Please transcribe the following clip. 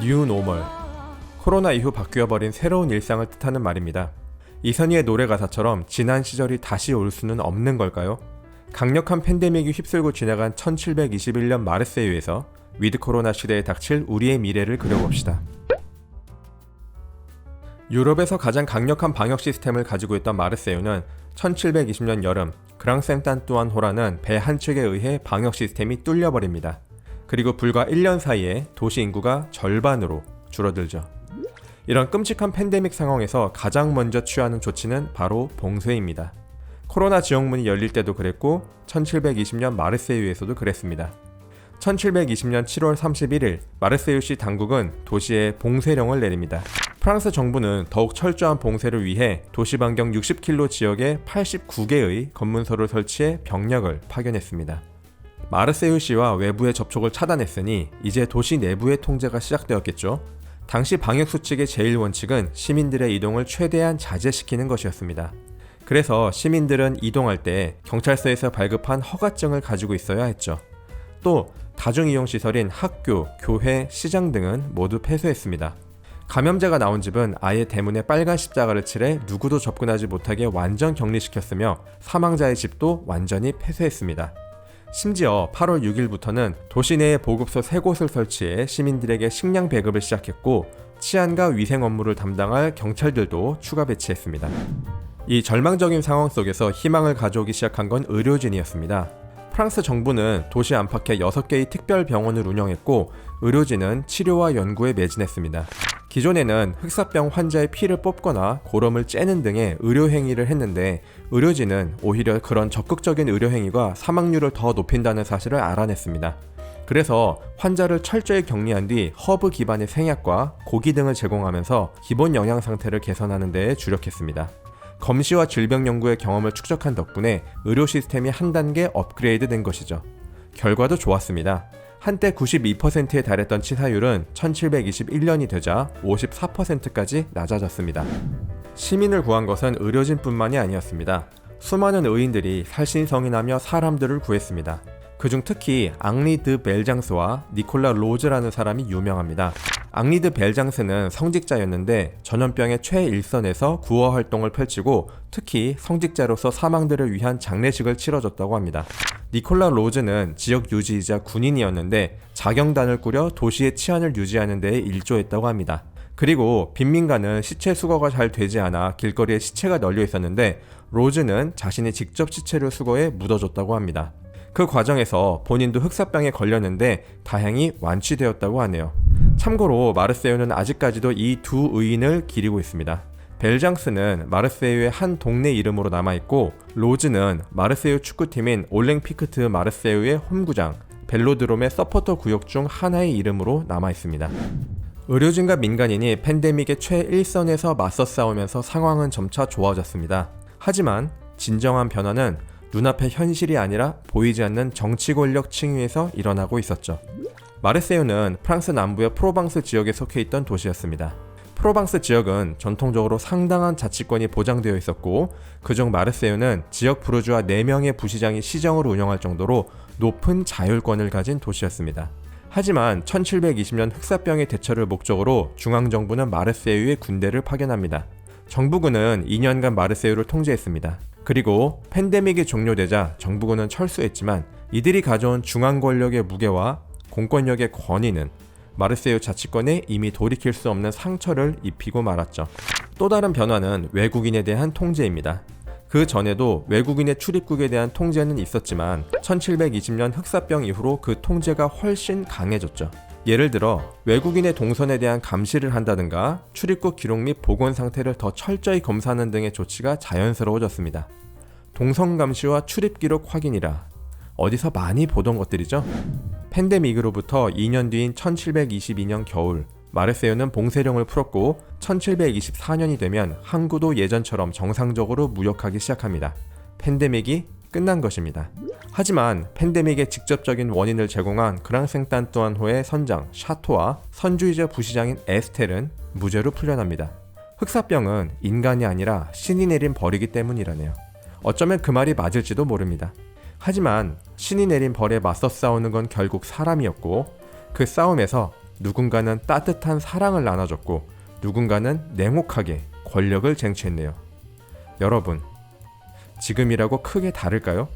뉴 노멀. 코로나 이후 바뀌어버린 새로운 일상을 뜻하는 말입니다. 이선희의 노래 가사처럼 지난 시절이 다시 올 수는 없는 걸까요? 강력한 팬데믹이 휩쓸고 지나간 1721년 마르세유에서 위드 코로나 시대에 닥칠 우리의 미래를 그려봅시다. 유럽에서 가장 강력한 방역 시스템을 가지고 있던 마르세유는 1720년 여름 그랑생탄뚜안호라는 배 한 척에 의해 방역 시스템이 뚫려버립니다. 그리고 불과 1년 사이에 도시 인구가 절반으로 줄어들죠. 이런 끔찍한 팬데믹 상황에서 가장 먼저 취하는 조치는 바로 봉쇄입니다. 코로나 지역문이 열릴 때도 그랬고 1720년 마르세유에서도 그랬습니다. 1720년 7월 31일 마르세유시 당국은 도시에 봉쇄령을 내립니다. 프랑스 정부는 더욱 철저한 봉쇄를 위해 도시 반경 60km 지역에 89개의 검문소를 설치해 병력을 파견했습니다. 마르세유시와 외부의 접촉을 차단했으니 이제 도시 내부의 통제가 시작되었겠죠. 당시 방역수칙의 제일 원칙은 시민들의 이동을 최대한 자제시키는 것이었습니다. 그래서 시민들은 이동할 때 경찰서에서 발급한 허가증을 가지고 있어야 했죠. 또 다중이용시설인 학교, 교회, 시장 등은 모두 폐쇄했습니다. 감염자가 나온 집은 아예 대문에 빨간 십자가를 칠해 누구도 접근하지 못하게 완전 격리시켰으며 사망자의 집도 완전히 폐쇄했습니다. 심지어 8월 6일부터는 도시 내에 보급소 3곳을 설치해 시민들에게 식량 배급을 시작했고 치안과 위생 업무를 담당할 경찰들도 추가 배치했습니다. 이 절망적인 상황 속에서 희망을 가져오기 시작한 건 의료진이었습니다. 프랑스 정부는 도시 안팎에 6개의 특별 병원을 운영했고 의료진은 치료와 연구에 매진했습니다. 기존에는 흑사병 환자의 피를 뽑거나 고름을 째는 등의 의료행위를 했는데 의료진은 오히려 그런 적극적인 의료행위가 사망률을 더 높인다는 사실을 알아냈습니다. 그래서 환자를 철저히 격리한 뒤 허브 기반의 생약과 고기 등을 제공하면서 기본 영양 상태를 개선하는 데에 주력했습니다. 검시와 질병 연구의 경험을 축적한 덕분에 의료 시스템이 한 단계 업그레이드 된 것이죠. 결과도 좋았습니다. 한때 92%에 달했던 치사율은 1721년이 되자 54%까지 낮아졌습니다. 시민을 구한 것은 의료진뿐만이 아니었습니다. 수많은 의인들이 살신성인하며 사람들을 구했습니다. 그중 특히 앙리 드 벨장스와 니콜라 로즈라는 사람이 유명합니다. 앙리 드 벨장스는 성직자였는데 전염병의 최일선에서 구호 활동을 펼치고 특히 성직자로서 사망들을 위한 장례식을 치러줬다고 합니다. 니콜라 로즈는 지역 유지이자 군인이었는데 자경단을 꾸려 도시의 치안을 유지하는 데에 일조했다고 합니다. 그리고 빈민가는 시체 수거가 잘 되지 않아 길거리에 시체가 널려 있었는데 로즈는 자신이 직접 시체를 수거해 묻어줬다고 합니다. 그 과정에서 본인도 흑사병에 걸렸는데 다행히 완치되었다고 하네요. 참고로 마르세유는 아직까지도 이 두 의인을 기리고 있습니다. 벨장스는 마르세유의 한 동네 이름으로 남아있고 로즈는 마르세유 축구팀인 올랭피크트 마르세유의 홈구장 벨로드롬의 서포터 구역 중 하나의 이름으로 남아있습니다. 의료진과 민간인이 팬데믹의 최일선에서 맞서 싸우면서 상황은 점차 좋아졌습니다. 하지만 진정한 변화는 눈앞의 현실이 아니라 보이지 않는 정치 권력 층위에서 일어나고 있었죠. 마르세유는 프랑스 남부의 프로방스 지역에 속해 있던 도시였습니다. 프로방스 지역은 전통적으로 상당한 자치권이 보장되어 있었고 그중 마르세유는 지역 부르주아 4명의 부시장이 시정을 운영할 정도로 높은 자율권을 가진 도시였습니다. 하지만 1720년 흑사병의 대처를 목적으로 중앙정부는 마르세유에 군대를 파견합니다. 정부군은 2년간 마르세유를 통제했습니다. 그리고 팬데믹이 종료되자 정부군은 철수했지만 이들이 가져온 중앙 권력의 무게와 공권력의 권위는 마르세유 자치권에 이미 돌이킬 수 없는 상처를 입히고 말았죠. 또 다른 변화는 외국인에 대한 통제입니다. 그 전에도 외국인의 출입국에 대한 통제는 있었지만 1720년 흑사병 이후로 그 통제가 훨씬 강해졌죠. 예를 들어 외국인의 동선에 대한 감시를 한다든가 출입국 기록 및 보건 상태를 더 철저히 검사하는 등의 조치가 자연스러워졌습니다. 동선 감시와 출입 기록 확인이라 어디서 많이 보던 것들이죠. 팬데믹으로부터 2년 뒤인 1722년 겨울 마르세유는 봉쇄령을 풀었고 1724년이 되면 항구도 예전처럼 정상적으로 무역하기 시작합니다. 팬데믹이 끝난 것입니다. 하지만 팬데믹의 직접적인 원인을 제공한 그랑생탄뚜안호의 선장 샤토와 선주이자 부시장인 에스텔은 무죄로 풀려납니다. 흑사병은 인간이 아니라 신이 내린 벌이기 때문이라네요. 어쩌면 그 말이 맞을지도 모릅니다. 하지만 신이 내린 벌에 맞서 싸우는 건 결국 사람이었고 그 싸움에서 누군가는 따뜻한 사랑을 나눠줬고 누군가는 냉혹하게 권력을 쟁취했네요. 여러분, 지금이라고 크게 다를까요?